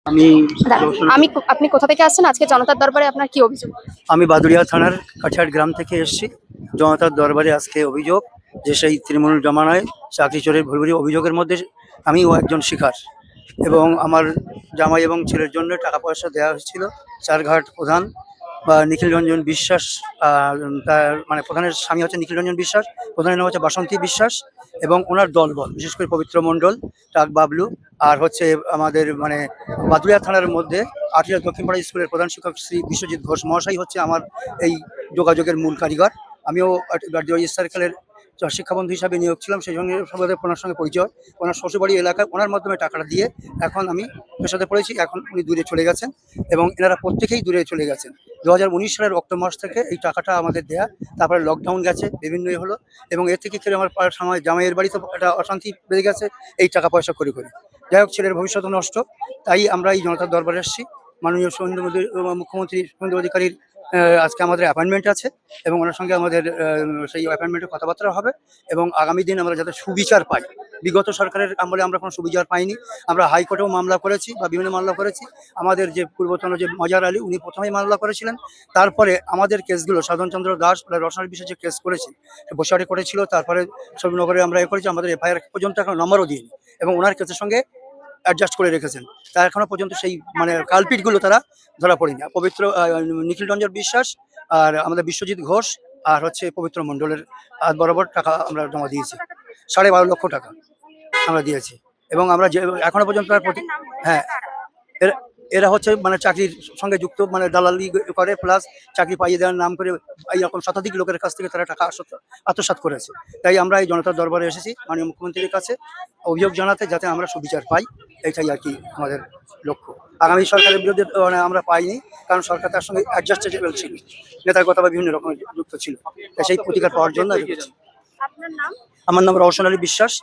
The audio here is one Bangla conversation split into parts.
আমি আপনি কোথা থেকে আসছেন? আজকে জনতার দরবারে আপনার কি অভিযোগ? আমি বাদুড়িয়া থানার কাছাড় গ্রাম থেকে এসেছি। জনতার দরবারে আজকে অভিযোগ যে সেই তৃণমূল জমানায় চাকরি চোরের ভুরি ভুরি অভিযোগের মধ্যে আমিও একজন শিকার। এবং আমার জামাই এবং ছেলের জন্য টাকা পয়সা দেওয়া হয়েছিল চারঘাট প্রধান বা নিখিল রঞ্জন বিশ্বাস। তার মানে প্রধানের স্বামী হচ্ছে নিখিল রঞ্জন বিশ্বাস, প্রধানের নাম হচ্ছে বাসন্তী বিশ্বাস, এবং ওনার দলবল বিশেষ করে পবিত্র মণ্ডল, টাক বাবলু, আর হচ্ছে আমাদের মানে বাদুড়িয়া থানার মধ্যে আটিয়া দক্ষিণপাড়া স্কুলের প্রধান শিক্ষক শ্রী বিশ্বজিৎ ঘোষ মহাশয় হচ্ছে আমার এই যোগাযোগের মূল কারিগর। আমিও সার্কেলের শিক্ষাবন্ধু হিসাবে নিয়োগ ছিলাম, সেই সঙ্গে ওনার সঙ্গে পরিচয়। ওনার শ্বশুরবাড়ি এলাকায় ওনার মাধ্যমে টাকাটা দিয়ে এখন আমি পেশাতে পড়েছি। এখন উনি দূরে চলে গেছেন এবং এনারা প্রত্যেকেই দূরে চলে গেছেন। 2019 সালের অক্টোবর মাস থেকে এই টাকাটা আমাদের দেয়া, তারপরে লকডাউন গেছে, বিভিন্ন হলো, এবং এর থেকে খেলে আমার সময় জামাইয়ের বাড়িতে একটা অশান্তি বেড়ে গেছে এই টাকা পয়সা করে করে। যাই হোক, ছেলের ভবিষ্যৎ নষ্ট, তাই আমরা এই জনতার দরবারে এসেছি। মাননীয় মুখ্যমন্ত্রী শুভেন্দু অধিকারীর আজকে আমাদের অ্যাপয়েন্টমেন্ট আছে এবং ওনার সঙ্গে আমাদের সেই অ্যাপয়েন্টমেন্টে কথাবার্তা হবে এবং আগামী দিন আমরা যাতে সুবিচার পাই। বিগত সরকারের আমলে আমরা কোনো সুবিচার পাইনি। আমরা হাইকোর্টেও মামলা করেছি বা বিভিন্ন মামলা করেছি। আমাদের যে পূর্বতন যে মজার আলী, উনি প্রথমেই মামলা করেছিলেন। তারপরে আমাদের কেসগুলো সাধনচন্দ্র দাস রসনার বিষয়ে যে কেস করেছি বসিরহাটে করেছিল, তারপরে সবিনগরে আমরা করেছি। আমাদের এফআইআর পর্যন্ত এখন নম্বরও দিইনি এবং ওনার কেসের সঙ্গে অ্যাডজাস্ট করে রেখেছেন। তা এখনো পর্যন্ত সেই মানে কালপিটগুলো তারা ধরা পড়েনি। পবিত্র নিখিল রঞ্জন বিশ্বাস আর আমাদের বিশ্বজিৎ ঘোষ আর হচ্ছে পবিত্র মণ্ডলের বরাবর টাকা আমরা জমা দিয়েছি। 12.5 লক্ষ টাকা আমরা দিয়েছি এবং আমরা যে এখনো পর্যন্ত হ্যাঁ, এরা এরা হচ্ছে মানে চাকরির সঙ্গে যুক্ত, মানে দালালি করে, প্লাস চাকরি পাইয়ে দেওয়ার নাম করে এইরকম শতাধিক লোকের কাছ থেকে তারা টাকা আত্মসাৎ করেছে। তাই আমরা এই জনতার দরবারে এসেছি মাননীয় মুখ্যমন্ত্রীর কাছে অভিযোগ জানাতে, যাতে আমরা সুবিচার পাই। এইটাই আর কি আমাদের লক্ষ্য। আগামী সরকারের বিরুদ্ধে মানে আমরা পাইনি, কারণ সরকার তার সঙ্গে অ্যাডজাস্টেবল ছিল, নেতার কথা বা বিভিন্ন রকমের যুক্ত ছিল। তাই সেই প্রতিকার পাওয়ার জন্য এসেছি। আমার নাম রওশন আলী বিশ্বাস।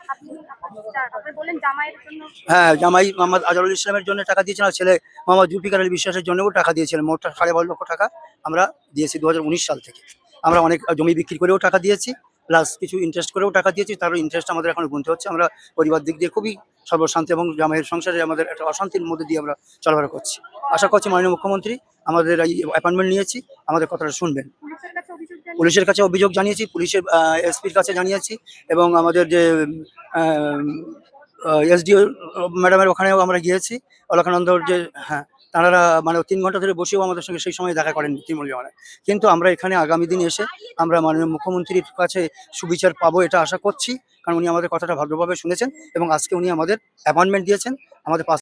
হ্যাঁ, জামাই মোহাম্মদ আজহারুল ইসলামের জন্য টাকা দিয়েছিলেন, আর ছেলে মোহাম্মদ জুলফিকার আলী বিশ্বাসের জন্যও টাকা দিয়েছিলেন। মোট 12.5 লক্ষ টাকা আমরা দিয়েছি 2019 সাল থেকে। আমরা অনেক জমি বিক্রি করেও টাকা দিয়েছি, প্লাস কিছু ইন্টারেস্ট করেও টাকা দিয়েছি। তার ইন্টারেস্ট আমাদের এখন গুনতে হচ্ছে। আমরা পরিবার দিক দিয়ে খুবই সর্বশান্তি এবং জামাইয়ের সংসারে আমাদের একটা অশান্তির মধ্যে দিয়ে আমরা চলাফেরা করছি। আশা করছি মাননীয় মুখ্যমন্ত্রী আমাদের এই অ্যাপয়েন্টমেন্ট নিয়েছি, আমাদের কথাটা শুনবেন। পুলিশের কাছে অভিযোগ জানিয়েছি, পুলিশের এসপির কাছে জানিয়েছি, এবং আমাদের যে এসডিও ম্যাডামের ওখানেও আমরা গিয়েছি। অলকানন্দর যে হ্যাঁ, তাঁরা মানে 3 ঘন্টা ধরে বসেও আমাদের সঙ্গে সেই সময় দেখা করেন তৃণমূল জমানায়। কিন্তু আমরা এখানে আগামী দিন এসে আমরা মাননীয় মুখ্যমন্ত্রীর কাছে সুবিচার পাবো এটা আশা করছি, কারণ উনি আমাদের কথাটা ভদ্রভাবে শুনেছেন এবং আজকে উনি আমাদের অ্যাপয়েন্টমেন্ট দিয়েছেন। আমাদের